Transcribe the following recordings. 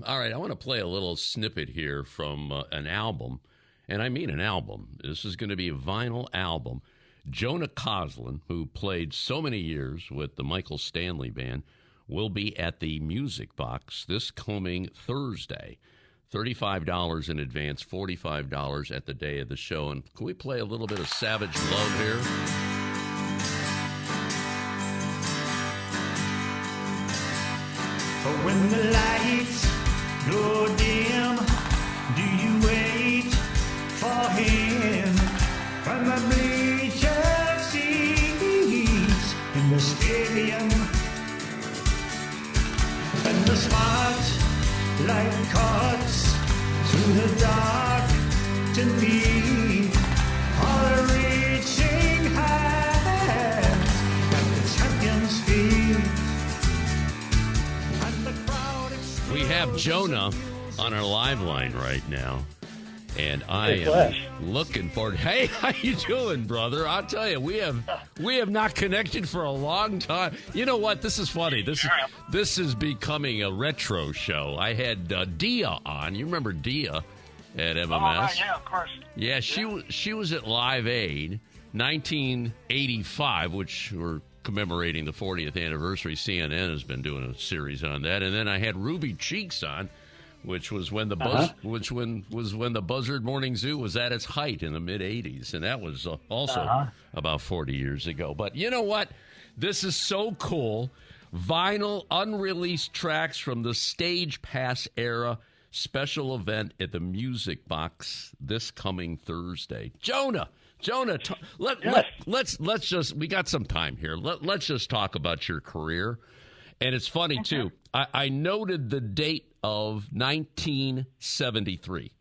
All right, I want to play a little snippet here from an album, and I mean an album. This is going to be a vinyl album. Jonah Coslin, who played so many years with the Michael Stanley Band, will be at the Music Box this coming Thursday. $35 in advance, $45 at the day of the show. And can we play a little bit of Savage Love here? When the lights go dim, do you wait for him from the bleacher seats in the stadium? And the spotlight cuts through the dark to me, all reaching hands at the champion's feet. We have Jonah on our live line right now, and I am looking forward. Hey, how you doing, brother? I'll tell you, we have not connected for a long time. You know what? This is funny. This is becoming a retro show. I had Dia on. You remember Dia at MMS? Oh, right, yeah, of course. Yeah, she was at Live Aid 1985, which we're commemorating the 40th anniversary. CNN has been doing a series on that. And then I had Ruby Cheeks on, which was when the when the Buzzard Morning Zoo was at its height in the mid 80s, and that was also about 40 years ago. But you know what? This is so cool. Vinyl unreleased tracks from the Stage Pass era special event at the Music Box this coming Thursday. Jonah, let's just, we got some time here. Let's just talk about your career. And it's funny, too. I noted the date of 1973.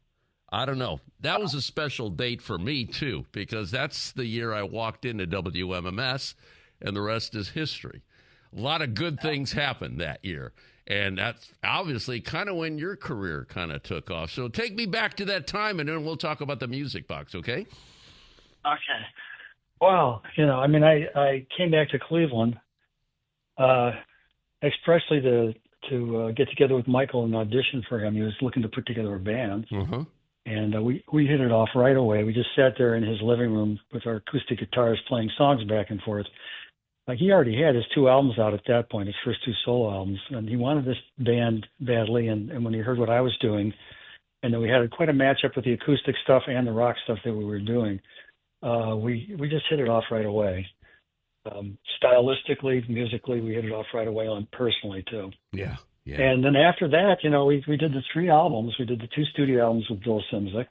I don't know. That was a special date for me, too, because that's the year I walked into WMMS, and the rest is history. A lot of good things happened that year. And that's obviously kind of when your career kind of took off. So take me back to that time, and then we'll talk about the Music Box, okay? Okay. Well, I came back to Cleveland expressly to get together with Michael and audition for him. He was looking to put together a band, and we hit it off right away. We just sat there in his living room with our acoustic guitars playing songs back and forth. He already had his 2 albums out at that point, his first 2 solo albums, and he wanted this band badly. And when he heard what I was doing, and then we had quite a matchup with the acoustic stuff and the rock stuff that we were doing, we just hit it off right away. Stylistically, musically, we hit it off right away on personally too. Yeah. And then after that, we did the 3 albums. We did the 2 studio albums with Bill Simzik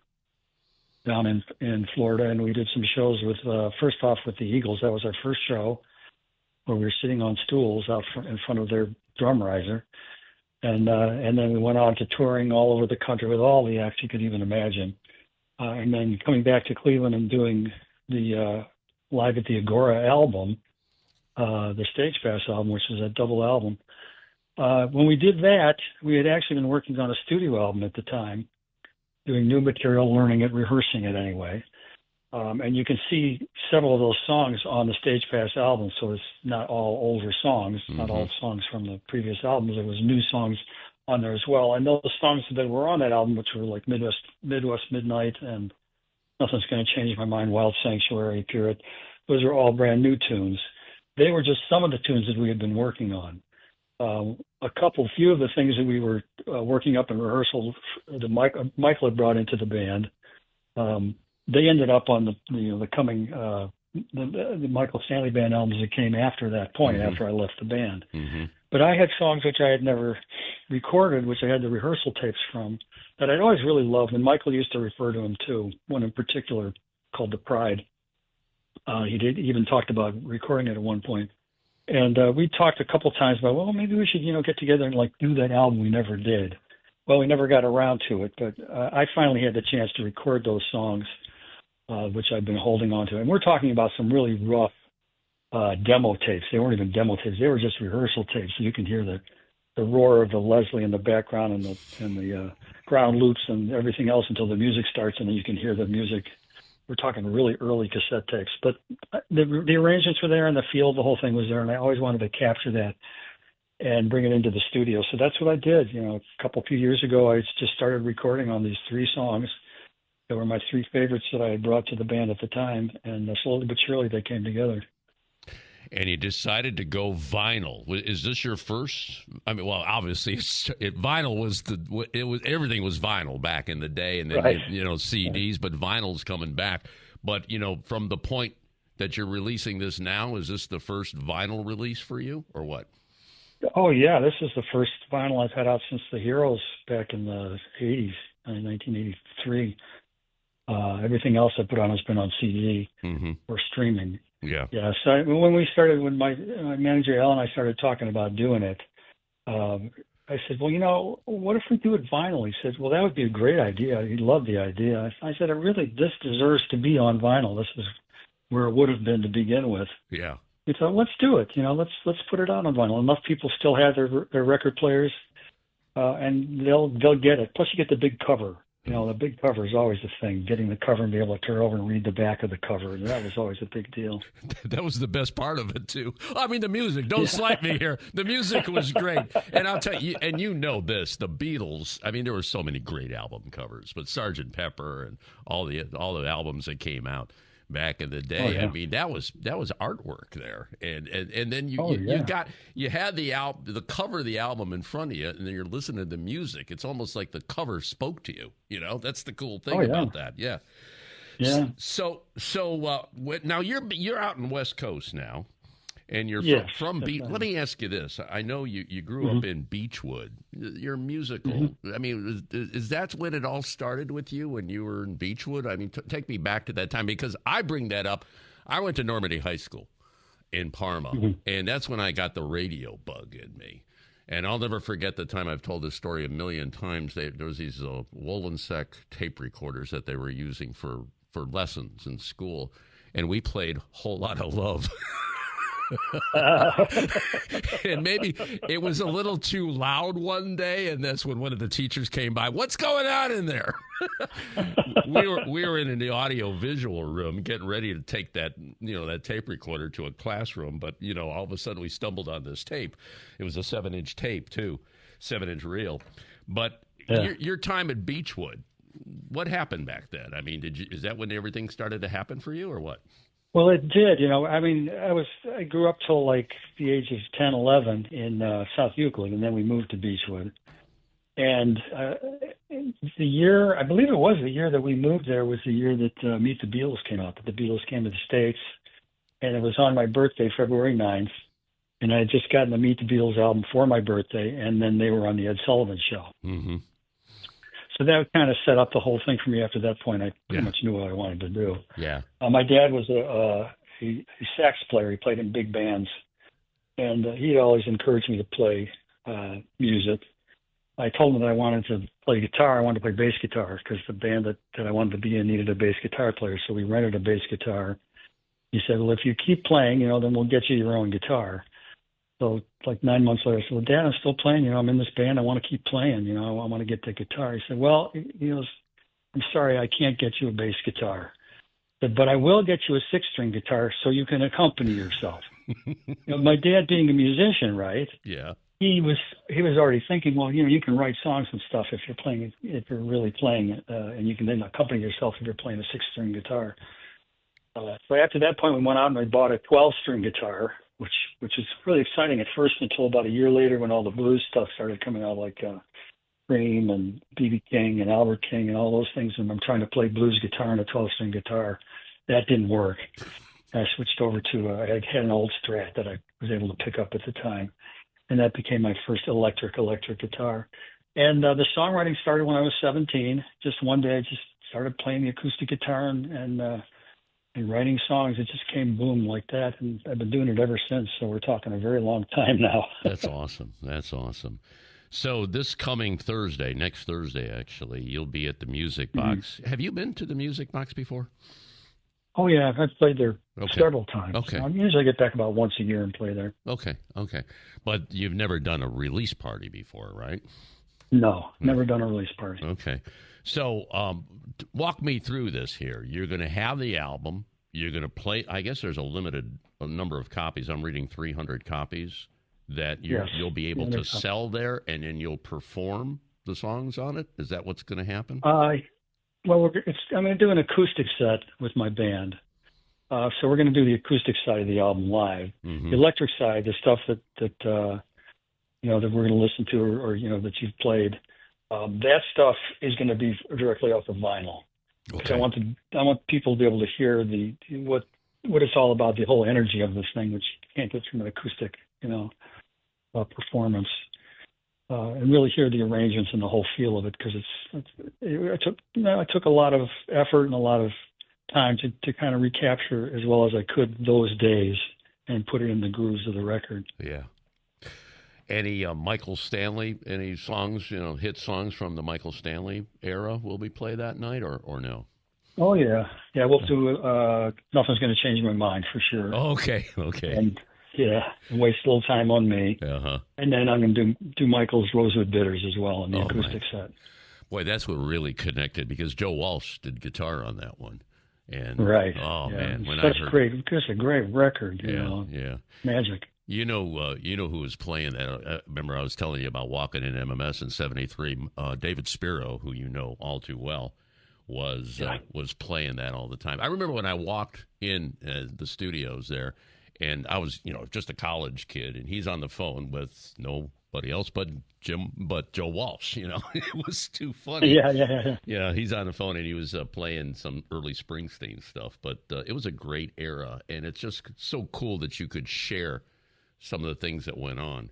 down in Florida, and we did some shows with first off with the Eagles. That was our first show where we were sitting on stools out in front of their drum riser, and then we went on to touring all over the country with all the acts you could even imagine. And then coming back to Cleveland and doing the Live at the Agora album, the Stage Pass album, which is a double album. When we did that, we had actually been working on a studio album at the time, doing new material, learning it, rehearsing it anyway. And you can see several of those songs on the Stage Pass album, so it's not all older songs, not all songs from the previous albums. There was new songs on there as well. And those songs that were on that album, which were like Midwest Midnight and Nothing's Gonna Change My Mind, Wild Sanctuary, Pirate, those are all brand new tunes. They were just some of the tunes that we had been working on. A few of the things that we were working up in rehearsal that Michael had brought into the band, they ended up on the coming the Michael Stanley Band albums that came after that point, after I left the band. But I had songs which I had never recorded, which I had the rehearsal tapes from, that I'd always really loved, and Michael used to refer to them too. One in particular called "The Pride." He even talked about recording it at one point. And we talked a couple times about, well, maybe we should, get together and do that album. We never did. Well, we never got around to it, but I finally had the chance to record those songs, which I've been holding on to. And we're talking about some really rough demo tapes. They weren't even demo tapes; they were just rehearsal tapes. So you can hear the roar of the Leslie in the background and the ground loops and everything else until the music starts, and then you can hear the music. We're talking really early cassette tapes, but the arrangements were there and the feel of the whole thing was there, and I always wanted to capture that. and bring it into the studio. So that's what I did. A few years ago, I just started recording on these 3 songs. They were my 3 favorites that I had brought to the band at the time, and slowly but surely they came together. And you decided to go vinyl. Is this your first? I mean, well, obviously, vinyl was everything was vinyl back in the day, and then right. CDs, but vinyl's coming back. But from the point that you're releasing this now, is this the first vinyl release for you, or what? Oh yeah, this is the first vinyl I've had out since the Heroes back in the 80s, in 1983. Everything else I put on has been on CD or streaming. Yeah. Yeah. So when my manager Al and I started talking about doing it, I said, well, what if we do it vinyl? He said, well, that would be a great idea. He loved the idea. I said, this deserves to be on vinyl. This is where it would have been to begin with. Yeah. He said, let's do it. Let's put it out on vinyl. Enough people still have their record players, and they'll get it. Plus, you get the big cover. The big cover is always the thing, getting the cover and be able to turn over and read the back of the cover. That was always a big deal. That was the best part of it, too. I mean, the music. Don't slight me here. The music was great. And I'll tell you, and the Beatles, I mean, there were so many great album covers, but Sgt. Pepper and all the albums that came out back in the day. Oh, yeah. I mean, that was artwork there. And then you had the cover of the album in front of you, and then you're listening to the music. It's almost like the cover spoke to you. That's the cool thing about that. Yeah. Yeah. So now you're out in West Coast now, and you're from Beach. Let me ask you this: I know you grew up in Beechwood. You're musical. I mean, is that when it all started with you when you were in Beechwood? I mean, take me back to that time, because I bring that up. I went to Normandy High School in Parma, and that's when I got the radio bug in me. And I'll never forget the time. I've told this story a million times. There was these Wolensek tape recorders that they were using for lessons in school, and we played Whole Lot of Love. And maybe it was a little too loud one day, and that's when one of the teachers came by. What's going on in there? we were in the audio visual room getting ready to take that tape recorder to a classroom, but all of a sudden we stumbled on this tape. It was a 7-inch tape too, 7-inch reel. But your time at Beechwood, what happened back then? I mean, is that when everything started to happen for you, or what? Well, it did. I mean, I grew up till like the age of 10, 11 in South Euclid, and then we moved to Beechwood. And the year, I believe it was the year that we moved there, was the year that Meet the Beatles came out. That the Beatles came to the States, and it was on my birthday, February 9th. And I had just gotten the Meet the Beatles album for my birthday, and then they were on the Ed Sullivan Show. Mm-hmm. So that kind of set up the whole thing for me. After that point, I pretty much knew what I wanted to do. Yeah. My dad was a sax player. He played in big bands, and he always encouraged me to play music. I told him that I wanted to play guitar. I wanted to play bass guitar because the band that I wanted to be in needed a bass guitar player. So we rented a bass guitar. He said, well, if you keep playing, then we'll get you your own guitar. So like 9 months later, I said, well, Dad, I'm still playing. I'm in this band. I want to keep playing. I want to get the guitar. He said, well, I'm sorry, I can't get you a bass guitar. I said, but I will get you a 6-string guitar so you can accompany yourself. My dad being a musician, right? Yeah. He was already thinking, well, you can write songs and stuff if you're really playing, and you can then accompany yourself if you're playing a 6-string guitar. So after that point, we went out and I bought a 12-string guitar, which is really exciting at first until about a year later when all the blues stuff started coming out, like Cream and B.B. King and Albert King and all those things. And I'm trying to play blues guitar and a 12-string guitar. That didn't work. I switched over to I had an old Strat that I was able to pick up at the time, and that became my first electric guitar. And the songwriting started when I was 17. Just one day, I just started playing the acoustic guitar and writing songs. It just came boom like that, and I've been doing it ever since. So we're talking a very long time now. That's awesome. That's awesome. So this coming Thursday, next Thursday actually, you'll be at the Music Box. Mm-hmm. Have you been to the Music Box before? Oh yeah, I've played there several times. Okay. I usually get back about once a year and play there. Okay. But you've never done a release party before, right? No, never done a release party. Okay. So walk me through this here. You're going to have the album. You're going to play. I guess there's a limited number of copies. I'm reading 300 copies. that Yes. you'll be able Yeah, to there's some. sell there, and then you'll perform the songs on it? Is that what's going to happen? Well, I'm going to do an acoustic set with my band. So we're going to do the acoustic side of the album live. Mm-hmm. The electric side, the stuff that that we're going to listen to, or that you've played, that stuff is going to be directly off of vinyl. Because Okay. I want people to be able to hear what it's all about, the whole energy of this thing, which you can't get from an acoustic, performance, and really hear the arrangements and the whole feel of it. Because I took a lot of effort and a lot of time to kind of recapture as well as I could those days and put it in the grooves of the record. Yeah. Any Michael Stanley, any songs, hit songs from the Michael Stanley era will be played that night, or no? Oh yeah, we'll do. Nothing's going to change my mind for sure. Okay. And waste a little time on me. Uh-huh. And then I'm going to do Michael's Rosewood Bitters as well in the Oh, acoustic set. Boy, that's what really connected, because Joe Walsh did guitar on that one. And right. Oh yeah. man, when Such I heard, great, just a great record. yeah. Magic. You know who was playing that? Remember, I was telling you about walking in MMS in '73. David Spiro, who you know all too well, was playing that all the time. I remember when I walked in the studios there, and I was just a college kid, and he's on the phone with nobody else but Joe Walsh. It was too funny. Yeah. Yeah, he's on the phone, and he was playing some early Springsteen stuff. But it was a great era, and it's just so cool that you could share some of the things that went on.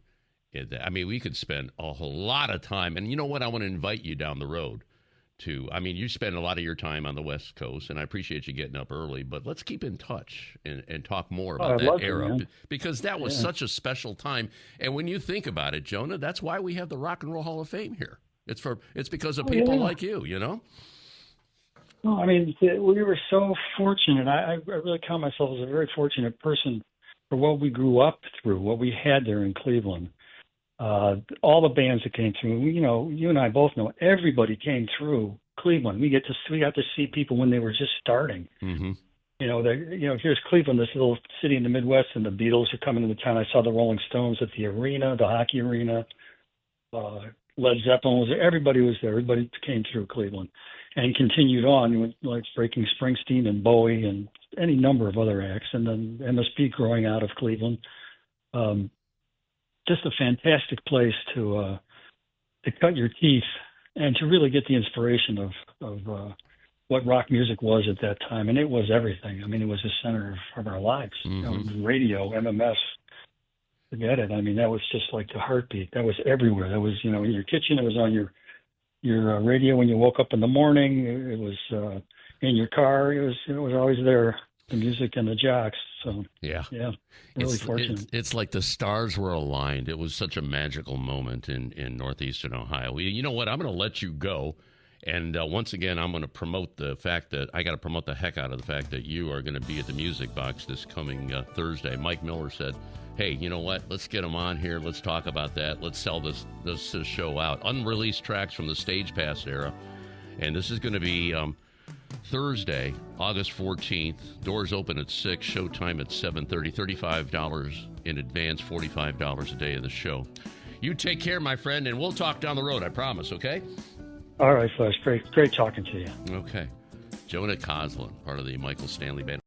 I mean, we could spend a whole lot of time. And you know what? I want to invite you down the road to, you spend a lot of your time on the West Coast, and I appreciate you getting up early, but let's keep in touch and talk more about I'd that love to, era, man. because that was such a special time. And when you think about it, Jonah, that's why we have the Rock and Roll Hall of Fame here. It's because of people like you, Well, I mean, we were so fortunate. I really count myself as a very fortunate person for what we grew up through, what we had there in Cleveland. All the bands that came through, you and I both know, everybody came through Cleveland. We got to see people when they were just starting. Mm-hmm. Here's Cleveland, this little city in the Midwest, and the Beatles are coming into town. I saw the Rolling Stones at the arena, the hockey arena. Led Zeppelin was there. Everybody was there. Everybody came through Cleveland and continued on, like breaking Springsteen and Bowie and any number of other acts, and then MSP growing out of Cleveland. Just a fantastic place to cut your teeth and to really get the inspiration of what rock music was at that time. And it was everything. I mean, it was the center of our lives. Mm-hmm. Radio, MMS, forget it. I mean, that was just like the heartbeat. That was everywhere. That was, in your kitchen. It was on your radio when you woke up in the morning. It was in your car. It was always there. The music and the jocks. So yeah, really fortunate. It's like the stars were aligned. It was such a magical moment in northeastern Ohio. You know what? I'm going to let you go. And once again, I'm going to promote the fact that I got to promote the heck out of the fact that you are going to be at the Music Box this coming Thursday. Mike Miller said, hey, you know what? Let's get them on here. Let's talk about that. Let's sell this show out. Unreleased tracks from the Stage Pass era. And this is going to be Thursday, August 14th. Doors open at 6, showtime at 7:30. $35 in advance, $45 a day of the show. You take care, my friend, and we'll talk down the road, I promise, okay? All right, Flash. Great talking to you. Okay. Jonah Coslin, part of the Michael Stanley Band.